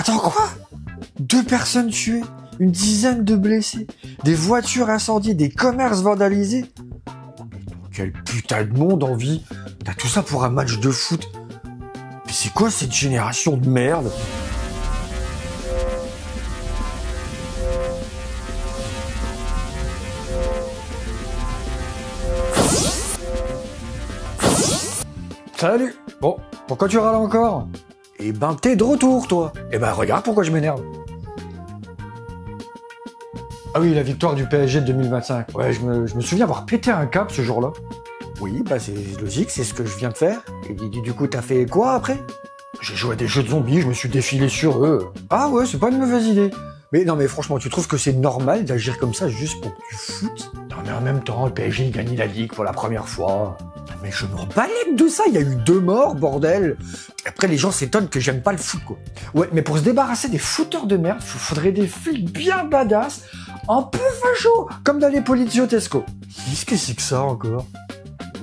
Attends, quoi? 2 personnes tuées, une dizaine de blessés, des voitures incendiées, des commerces vandalisés. Quel putain de monde en vie. T'as tout ça pour un match de foot. Mais c'est quoi cette génération de merde? Salut. Bon, pourquoi tu râles encore? Eh ben, t'es de retour, toi. Eh ben, regarde pourquoi je m'énerve. Ah oui, la victoire du PSG de 2025. Ouais, je me souviens avoir pété un câble ce jour-là. Oui, bah c'est logique, c'est ce que je viens de faire. Et du coup, t'as fait quoi après? J'ai joué à des jeux de zombies, je me suis défilé sur eux. Ah ouais, c'est pas une mauvaise idée. Mais non, mais franchement, tu trouves que c'est normal d'agir comme ça juste pour que tu foutes? Non, mais en même temps, le PSG gagne la Ligue pour la première fois. Mais je m'en balèque de ça, il y a eu 2 morts, bordel. Après, les gens s'étonnent que j'aime pas le foot, quoi. Ouais, mais pour se débarrasser des footeurs de merde, faudrait des flics bien badass, un peu fachos, comme dans les poliziotesco. Qu'est-ce que c'est que ça, encore?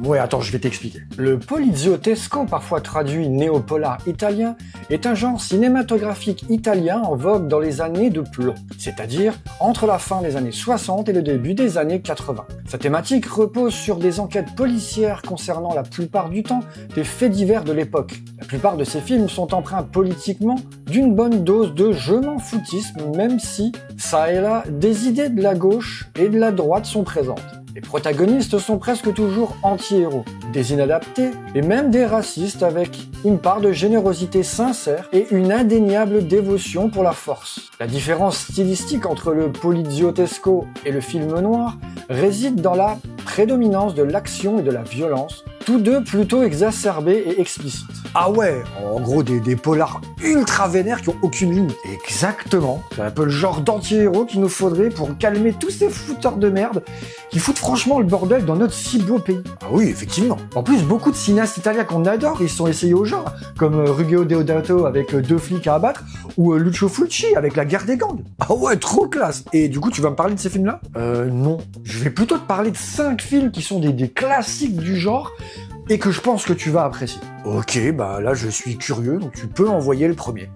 Ouais, attends, je vais t'expliquer. Le poliziotesco, parfois traduit néopolar italien, est un genre cinématographique italien en vogue dans les années de plomb, c'est-à-dire entre la fin des années 60 et le début des années 80. Sa thématique repose sur des enquêtes policières concernant la plupart du temps des faits divers de l'époque. La plupart de ces films sont empreints politiquement d'une bonne dose de je m'en foutisme, même si, ça et là, des idées de la gauche et de la droite sont présentes. Les protagonistes sont presque toujours anti-héros, des inadaptés et même des racistes avec une part de générosité sincère et une indéniable dévotion pour la force. La différence stylistique entre le poliziotesco et le film noir réside dans la prédominance de l'action et de la violence, tous deux plutôt exacerbés et explicites. Ah ouais, en gros des polars ultra vénères qui ont aucune limite. Exactement, c'est un peu le genre d'anti-héros qu'il nous faudrait pour calmer tous ces fouteurs de merde qui foutent franchement le bordel dans notre si beau pays. Ah oui, effectivement. En plus, beaucoup de cinéastes italiens qu'on adore, ils se sont essayés au genre, comme Ruggero Deodato avec 2 flics à abattre, ou Lucio Fulci avec La guerre des gangs. Ah ouais, trop classe. Et du coup, tu vas me parler de ces films-là? Non. Je vais plutôt te parler de 5 films qui sont des classiques du genre, et que je pense que tu vas apprécier. Ok, bah là je suis curieux, donc tu peux envoyer le premier.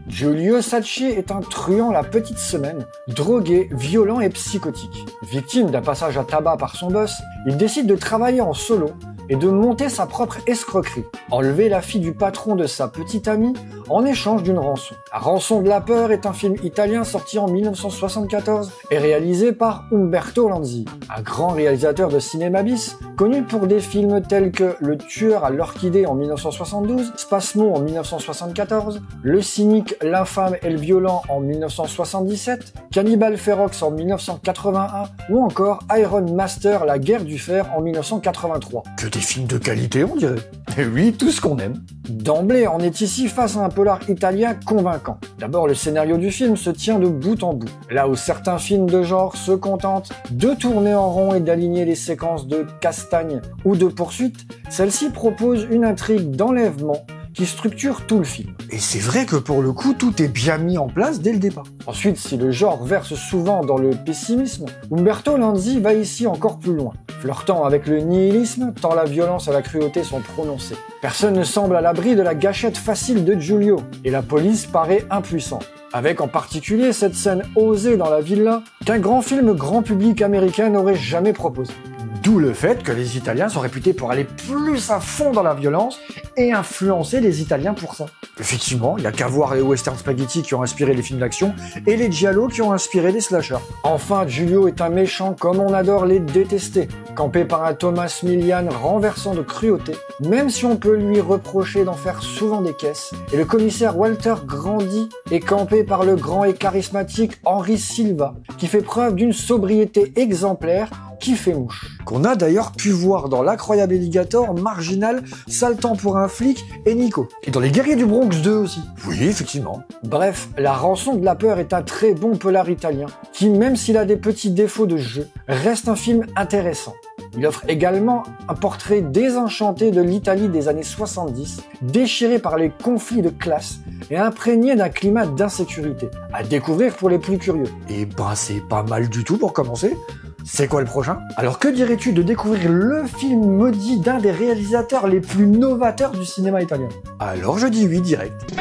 Giulio Sacchi est un truand la petite semaine, drogué, violent et psychotique. Victime d'un passage à tabac par son boss, il décide de travailler en solo et de monter sa propre escroquerie. Enlever la fille du patron de sa petite amie en échange d'une rançon. La rançon de la peur est un film italien sorti en 1974 et réalisé par Umberto Lanzi, un grand réalisateur de cinéma bis, connu pour des films tels que Le tueur à l'orchidée en 1972, Spasmo en 1974, Le cynique, l'infâme et le violent en 1977, Cannibal Ferox en 1981 ou encore Iron Master, la guerre du fer en 1983. Que des films de qualité, on dirait. Et oui, tout ce qu'on aime. D'emblée, on est ici face à un polar italien convaincant. D'abord, le scénario du film se tient de bout en bout. Là où certains films de genre se contentent de tourner en rond et d'aligner les séquences de castagne ou de poursuite, celle-ci propose une intrigue d'enlèvement qui structure tout le film. Et c'est vrai que pour le coup, tout est bien mis en place dès le départ. Ensuite, si le genre verse souvent dans le pessimisme, Umberto Lanzi va ici encore plus loin, flirtant avec le nihilisme tant la violence et la cruauté sont prononcées. Personne ne semble à l'abri de la gâchette facile de Giulio, et la police paraît impuissante. Avec en particulier cette scène osée dans la villa qu'un grand film grand public américain n'aurait jamais proposé. D'où le fait que les Italiens sont réputés pour aller plus à fond dans la violence et influencer les Italiens pour ça. Effectivement, il n'y a qu'à voir les western spaghetti qui ont inspiré les films d'action et les giallo qui ont inspiré les slashers. Enfin, Giulio est un méchant comme on adore les détester, campé par un Thomas Milian renversant de cruauté, même si on peut lui reprocher d'en faire souvent des caisses. Et le commissaire Walter Grandi est campé par le grand et charismatique Henry Silva, qui fait preuve d'une sobriété exemplaire qui fait mouche. Qu'on a d'ailleurs pu voir dans L'Incroyable Alligator, Marginal, Sale temps pour un flic et Nico. Et dans Les Guerriers du Bronx 2 aussi. Oui, effectivement. Bref, La rançon de la peur est un très bon polar italien, qui même s'il a des petits défauts de jeu, reste un film intéressant. Il offre également un portrait désenchanté de l'Italie des années 70, déchiré par les conflits de classe et imprégné d'un climat d'insécurité, à découvrir pour les plus curieux. Et ben c'est pas mal du tout pour commencer. C'est quoi le prochain? Alors que dirais-tu de découvrir le film maudit d'un des réalisateurs les plus novateurs du cinéma italien? Alors je dis oui direct.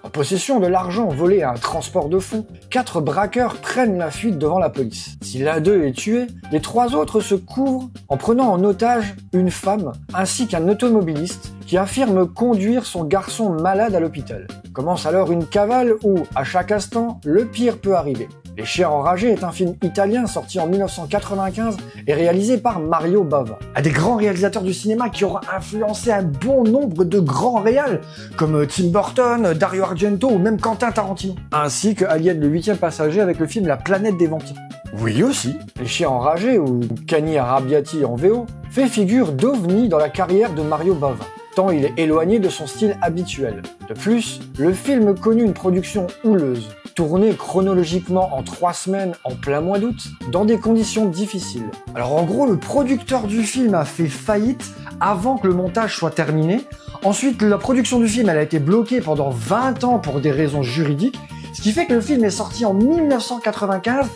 En possession de l'argent volé à un transport de fonds, 4 braqueurs prennent la fuite devant la police. Si l'un d'eux est tué, les 3 autres se couvrent en prenant en otage une femme ainsi qu'un automobiliste qui affirme conduire son garçon malade à l'hôpital. Commence alors une cavale où, à chaque instant, le pire peut arriver. Les Chiens Enragés est un film italien sorti en 1995 et réalisé par Mario Bava. Un des grands réalisateurs du cinéma qui aura influencé un bon nombre de grands réals comme Tim Burton, Dario Argento ou même Quentin Tarantino. Ainsi que Alien le 8e passager avec le film La planète des vampires. Oui aussi, Les Chiens Enragés ou Cani Arrabbiati en VO fait figure d'ovni dans la carrière de Mario Bava, tant il est éloigné de son style habituel. De plus, le film connut une production houleuse, tournée chronologiquement en 3 semaines en plein mois d'août, dans des conditions difficiles. Alors en gros, le producteur du film a fait faillite avant que le montage soit terminé. Ensuite, la production du film elle a été bloquée pendant 20 ans pour des raisons juridiques, ce qui fait que le film est sorti en 1995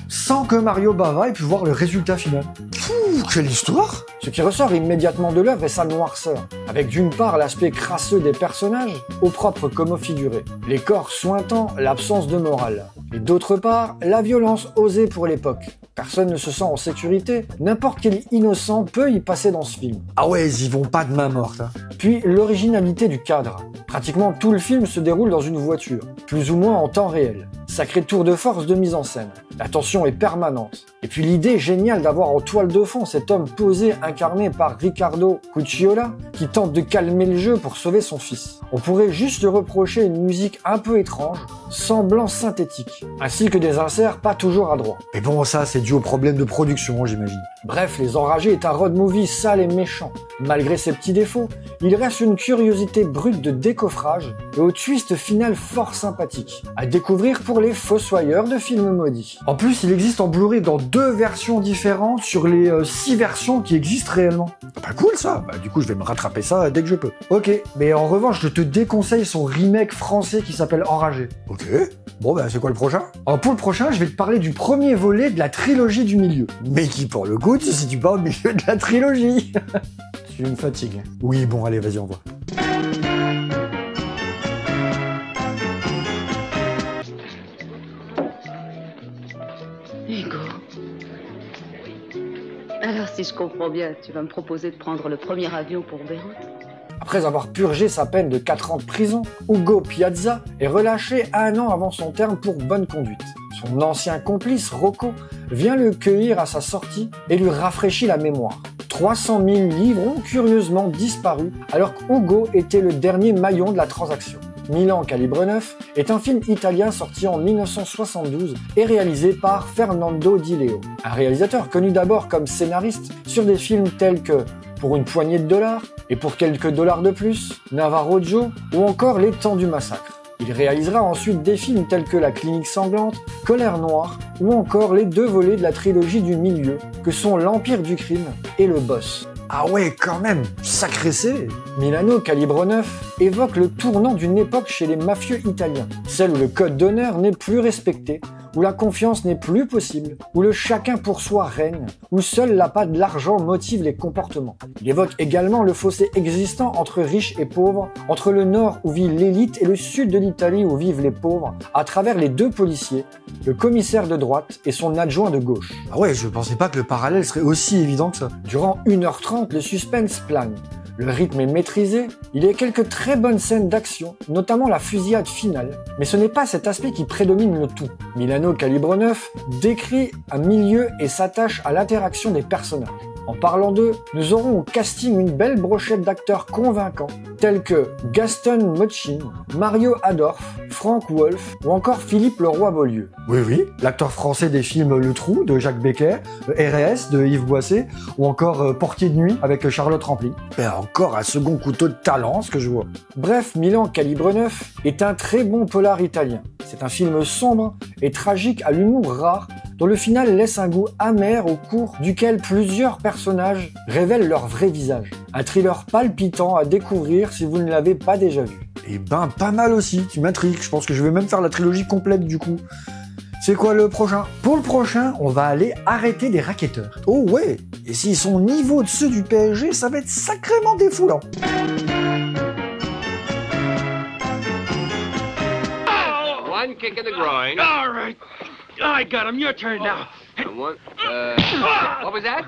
sans que Mario Bava ait pu voir le résultat final. Pouh, quelle histoire! Ce qui ressort immédiatement de l'œuvre est sa noirceur, avec d'une part l'aspect crasseux des personnages, au propre comme au figuré, les corps sointants, l'absence de morale, et d'autre part la violence osée pour l'époque. Personne ne se sent en sécurité, n'importe quel innocent peut y passer dans ce film. Ah ouais, ils y vont pas de main morte. Hein. Puis l'originalité du cadre. Pratiquement tout le film se déroule dans une voiture, plus ou moins en temps réel. Sacré tour de force de mise en scène. La tension est permanente. Et puis l'idée géniale d'avoir en toile de fond cet homme posé incarné par Riccardo Cucciola qui tente de calmer le jeu pour sauver son fils. On pourrait juste lui reprocher une musique un peu étrange, semblant synthétique, ainsi que des inserts pas toujours adroits. Mais bon, ça c'est dû au problème de production, j'imagine. Bref, Les Enragés est un road movie sale et méchant. Malgré ses petits défauts, il reste une curiosité brute de décoffrage et au twist final fort sympathique, à découvrir pour les fossoyeurs de films maudits. En plus, il existe en Blu-ray dans 2 versions différentes sur les 6 versions qui existent réellement. Bah cool ça. Bah du coup, je vais me rattraper ça dès que je peux. Ok, mais en revanche, je te déconseille son remake français qui s'appelle Enragé. Ok. Bon bah c'est quoi le prochain? Alors pour le prochain, je vais te parler du premier volet de la trilogie du milieu. Mais qui pour le coup, tu ne se situe pas au milieu de la trilogie. Tu me fatigues. Oui, bon, allez, vas-y, on voit. Hugo. Alors, si je comprends bien, tu vas me proposer de prendre le premier avion pour Beyrouth? Après avoir purgé sa peine de 4 ans de prison, Ugo Piazza est relâché 1 an avant son terme pour bonne conduite. Son ancien complice, Rocco, vient le cueillir à sa sortie et lui rafraîchit la mémoire. 300 000 livres ont curieusement disparu alors qu'Ugo était le dernier maillon de la transaction. Milan Calibre 9 est un film italien sorti en 1972 et réalisé par Fernando Di Leo, un réalisateur connu d'abord comme scénariste sur des films tels que Pour une poignée de dollars et pour quelques dollars de plus, Navarro Joe ou encore Les Temps du massacre. Il réalisera ensuite des films tels que La clinique sanglante, Colère noire ou encore les 2 volets de la trilogie du milieu que sont L'Empire du crime et Le Boss. Ah ouais, quand même, sacré C. Milano Calibre 9 évoque le tournant d'une époque chez les mafieux italiens, celle où le code d'honneur n'est plus respecté, où la confiance n'est plus possible, où le chacun pour soi règne, où seul l'appât de l'argent motive les comportements. Il évoque également le fossé existant entre riches et pauvres, entre le nord où vit l'élite et le sud de l'Italie où vivent les pauvres, à travers les 2 policiers, le commissaire de droite et son adjoint de gauche. Ah ouais, je pensais pas que le parallèle serait aussi évident que ça. Durant 1h30, le suspense plane. Le rythme est maîtrisé, il y a quelques très bonnes scènes d'action, notamment la fusillade finale, mais ce n'est pas cet aspect qui prédomine le tout. Milano Calibre 9 décrit un milieu et s'attache à l'interaction des personnages. En parlant d'eux, nous aurons au casting une belle brochette d'acteurs convaincants, tels que Gaston Motchin, Mario Adorf, Frank Wolf ou encore Philippe Leroy-Beaulieu. Oui, l'acteur français des films Le Trou de Jacques Becker, R.S. de Yves Boisset ou encore Portier de nuit avec Charlotte Rampling. Et encore un second couteau de talent, ce que je vois. Bref, Milan Calibre 9 est un très bon polar italien. C'est un film sombre et tragique à l'humour rare, dont le final laisse un goût amer au cours duquel plusieurs personnages révèlent leur vrai visage. Un thriller palpitant à découvrir si vous ne l'avez pas déjà vu. Et ben, pas mal aussi, tu m'intrigues, je pense que je vais même faire la trilogie complète du coup. C'est quoi le prochain? Pour le prochain, on va aller arrêter des racketteurs. Oh ouais, et s'ils sont au niveau de ceux du PSG, ça va être sacrément défoulant. One kick in the groin. All right. I got him. Your turn now. And one, what was that?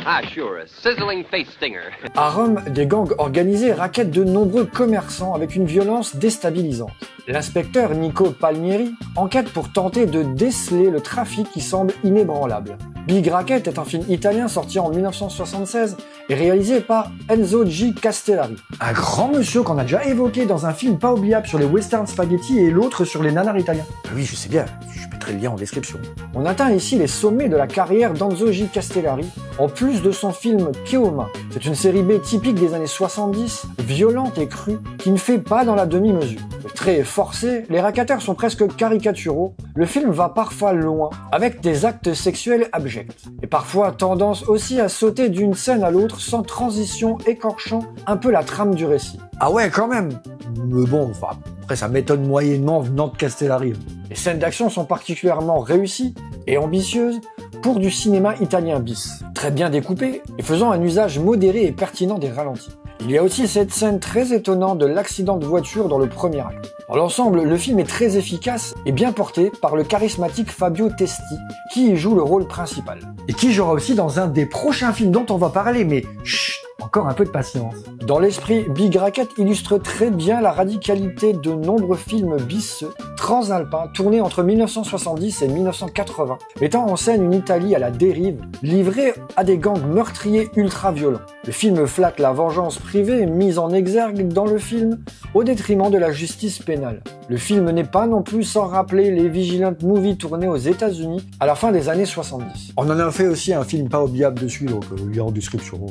Ah, sure, a sizzling face stinger. À Rome, des gangs organisés rackettent de nombreux commerçants avec une violence déstabilisante. L'inspecteur Nico Palmieri enquête pour tenter de déceler le trafic qui semble inébranlable. Big Racket est un film italien sorti en 1976 et réalisé par Enzo G. Castellari. Un grand monsieur qu'on a déjà évoqué dans un film pas oubliable sur les western spaghetti et l'autre sur les nanars italiens. Oui, je sais bien, je mettrai le lien en description. On atteint ici les sommets de la carrière d'Enzo G. Castellari, en plus de son film Keoma. C'est une série B typique des années 70, violente et crue, qui ne fait pas dans la demi-mesure. Très forcé, les racketteurs sont presque caricaturaux, le film va parfois loin, avec des actes sexuels abjects. Et parfois tendance aussi à sauter d'une scène à l'autre sans transition, écorchant un peu la trame du récit. Ah ouais, quand même. Mais bon, enfin, après ça m'étonne moyennement venant de Castellari. Les scènes d'action sont particulièrement réussies et ambitieuses pour du cinéma italien bis, très bien découpé et faisant un usage modéré et pertinent des ralentis. Il y a aussi cette scène très étonnante de l'accident de voiture dans le premier acte. Dans l'ensemble, le film est très efficace et bien porté par le charismatique Fabio Testi, qui y joue le rôle principal. Et qui jouera aussi dans un des prochains films dont on va parler, mais chut, encore un peu de patience. Dans l'esprit, Big Racket illustre très bien la radicalité de nombreux films bisseux, transalpins, tournés entre 1970 et 1980, mettant en scène une Italie à la dérive, livrée à des gangs meurtriers ultra-violents. Le film flatte la vengeance privée mise en exergue dans le film, au détriment de la justice pénale. Le film n'est pas non plus sans rappeler les Vigilant Movies tournés aux États-Unis à la fin des années 70. On en a fait aussi un film pas oubliable dessus, donc lien en description.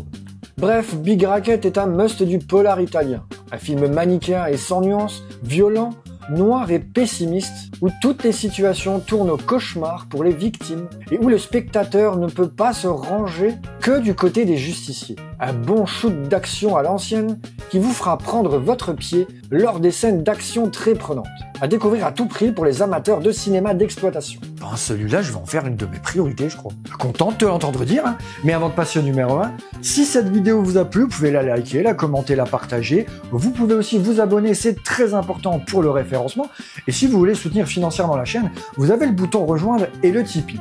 Bref, Big Racket est un must du polar italien. Un film manichéen et sans nuance, violent, noir et pessimiste, où toutes les situations tournent au cauchemar pour les victimes et où le spectateur ne peut pas se ranger que du côté des justiciers. Un bon shoot d'action à l'ancienne qui vous fera prendre votre pied lors des scènes d'action très prenantes. À découvrir à tout prix pour les amateurs de cinéma d'exploitation. Ben, celui-là, je vais en faire une de mes priorités, je crois. Content de te l'entendre dire, hein. Mais avant de passer au numéro 1, si cette vidéo vous a plu, vous pouvez la liker, la commenter, la partager. Vous pouvez aussi vous abonner, c'est très important pour le référencement. Et si vous voulez soutenir financièrement la chaîne, vous avez le bouton rejoindre et le Tipeee.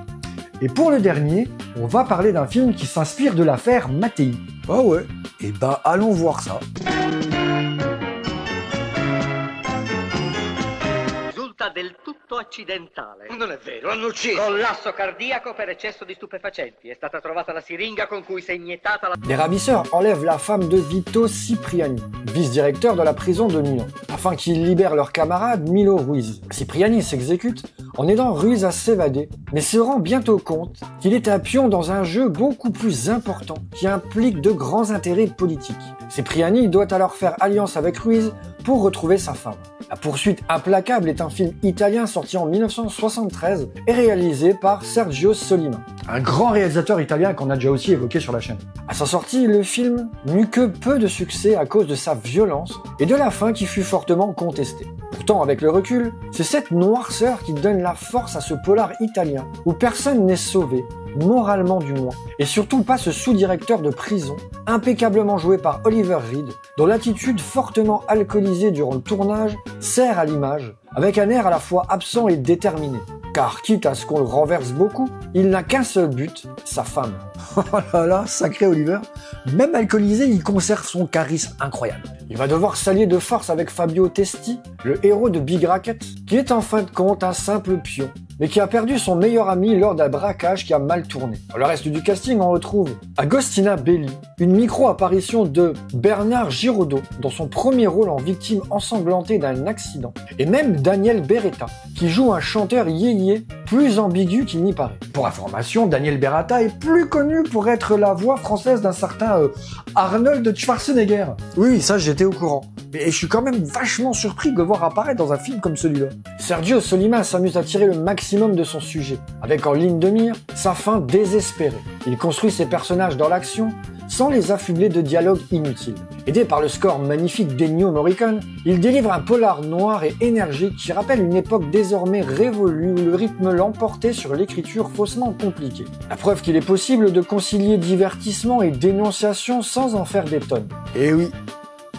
Et pour le dernier, on va parler d'un film qui s'inspire de l'affaire Mattei. Ah ouais, et bah allons voir ça. Risulta del tutto accidentale. Non è vero, hanno ucciso. Collasso cardiaco per eccesso di stupefacenti. È stata trovata la siringa con cui si è iniettata la... Les ravisseurs enlèvent la femme de Vito Cipriani, vice-directeur de la prison de Milan, afin qu'il libère leur camarade Milo Ruiz. Cipriani s'exécute en aidant Ruiz à s'évader, mais se rend bientôt compte qu'il est un pion dans un jeu beaucoup plus important qui implique de grands intérêts politiques. Cipriani doit alors faire alliance avec Ruiz pour retrouver sa femme. La poursuite implacable est un film italien sorti en 1973 et réalisé par Sergio Solima, un grand réalisateur italien qu'on a déjà aussi évoqué sur la chaîne. À sa sortie, le film n'eut que peu de succès à cause de sa violence et de la fin qui fut fortement contestée. Pourtant, avec le recul, c'est cette noirceur qui donne la force à ce polar italien où personne n'est sauvé, moralement du moins, et surtout pas ce sous-directeur de prison, impeccablement joué par Oliver Reed, dont l'attitude fortement alcoolisée durant le tournage sert à l'image, avec un air à la fois absent et déterminé. Car quitte à ce qu'on le renverse beaucoup, il n'a qu'un seul but, sa femme. Oh là là, sacré Oliver. Même alcoolisé, il conserve son charisme incroyable. Il va devoir s'allier de force avec Fabio Testi, le héros de Big Racket, qui est en fin de compte un simple pion, mais qui a perdu son meilleur ami lors d'un braquage qui a mal tourné. Dans le reste du casting, on retrouve Agostina Belli, une micro-apparition de Bernard Giraudot dans son premier rôle en victime ensanglantée d'un accident, et même Daniel Beretta, qui joue un chanteur yéyé plus ambigu qu'il n'y paraît. Pour information, Daniel Beretta est plus connu pour être la voix française d'un certain Arnold Schwarzenegger. Oui, ça j'étais au courant. Et je suis quand même vachement surpris de le voir apparaître dans un film comme celui-là. Sergio Solima s'amuse à tirer le maximum de son sujet, avec en ligne de mire sa fin désespérée. Il construit ses personnages dans l'action sans les affubler de dialogues inutiles. Aidé par le score magnifique d'Ennio Morricone, il délivre un polar noir et énergique qui rappelle une époque désormais révolue où le rythme l'emportait sur l'écriture faussement compliquée. La preuve qu'il est possible de concilier divertissement et dénonciation sans en faire des tonnes. Et oui,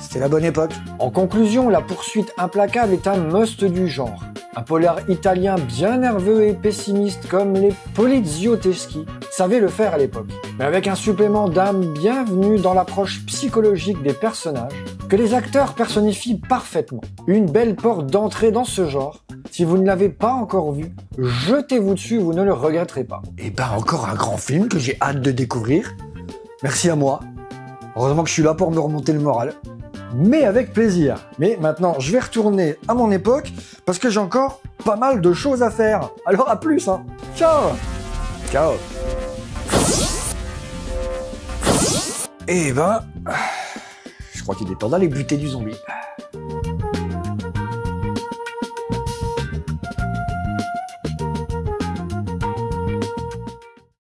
c'était la bonne époque. En conclusion, La poursuite implacable est un must du genre. Un polar italien bien nerveux et pessimiste comme les Polizio Teschi savaient le faire à l'époque, mais avec un supplément d'âme bienvenu dans l'approche psychologique des personnages que les acteurs personnifient parfaitement. Une belle porte d'entrée dans ce genre. Si vous ne l'avez pas encore vu, jetez-vous dessus, vous ne le regretterez pas. Et ben encore un grand film que j'ai hâte de découvrir. Merci à moi. Heureusement que je suis là pour me remonter le moral. Mais avec plaisir. Mais maintenant, je vais retourner à mon époque parce que j'ai encore pas mal de choses à faire. Alors à plus, hein. Ciao. Ciao. Eh ben, je crois qu'il est temps d'aller buter du zombie.